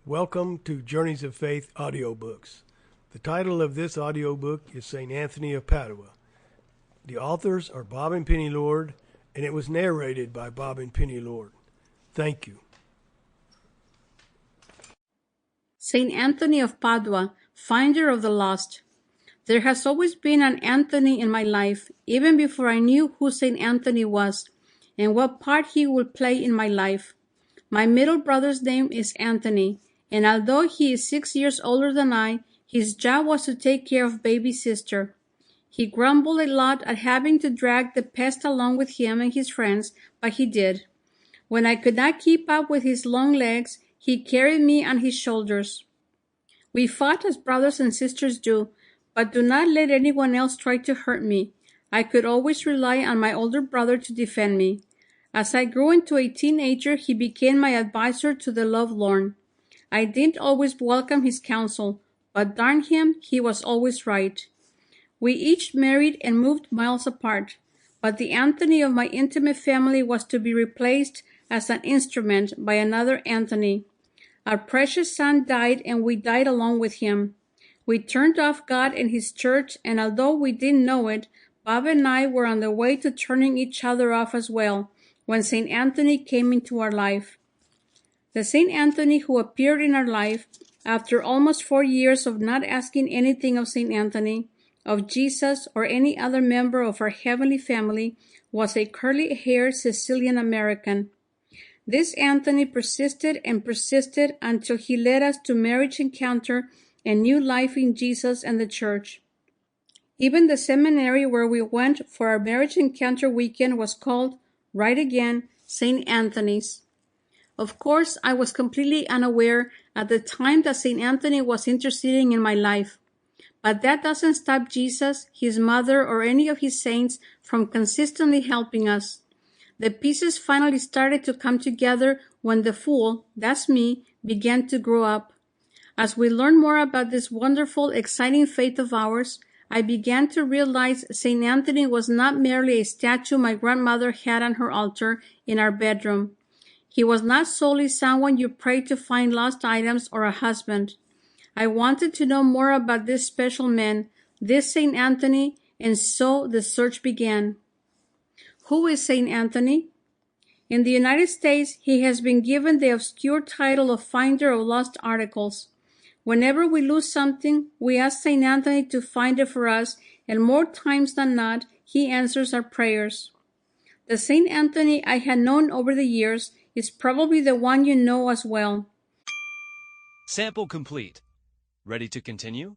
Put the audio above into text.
Welcome to Journeys of Faith audiobooks. The title of this audiobook is St. Anthony of Padua. The authors are Bob and Penny Lord, and it was narrated by Bob and Penny Lord. Thank you. St. Anthony of Padua, finder of the lost. There has always been an Anthony in my life, even before I knew who St. Anthony was and what part he would play in my life. My middle brother's name is Anthony, and although he is 6 years older than I, his job was to take care of baby sister. He grumbled a lot at having to drag the pest along with him and his friends, but he did. When I could not keep up with his long legs, he carried me on his shoulders. We fought as brothers and sisters do, but do not let anyone else try to hurt me. I could always rely on my older brother to defend me. As I grew into a teenager, he became my advisor to the lovelorn. I didn't always welcome his counsel, but darn him, he was always right. We each married and moved miles apart, but the Anthony of my intimate family was to be replaced as an instrument by another Anthony. Our precious son died, and we died along with him. We turned off God and his church, and although we didn't know it, Bob and I were on the way to turning each other off as well, when St. Anthony came into our life. The St. Anthony who appeared in our life, after almost 4 years of not asking anything of St. Anthony, of Jesus, or any other member of our heavenly family, was a curly-haired Sicilian American. This Anthony persisted and persisted until he led us to marriage encounter and new life in Jesus and the church. Even the seminary where we went for our marriage encounter weekend was called, right again, St. Anthony's. Of course, I was completely unaware at the time that St. Anthony was interceding in my life. But that doesn't stop Jesus, his mother, or any of his saints from consistently helping us. The pieces finally started to come together when the fool, that's me, began to grow up. As we learned more about this wonderful, exciting faith of ours, I began to realize St. Anthony was not merely a statue my grandmother had on her altar in our bedroom. He was not solely someone you pray to find lost items or a husband. I wanted to know more about this special man, this St. Anthony, and so the search began. Who is St. Anthony? In the United States, he has been given the obscure title of finder of lost articles. Whenever we lose something, we ask St. Anthony to find it for us, and more times than not, he answers our prayers. The St. Anthony I had known over the years is probably the one you know as well. Sample complete. Ready to continue?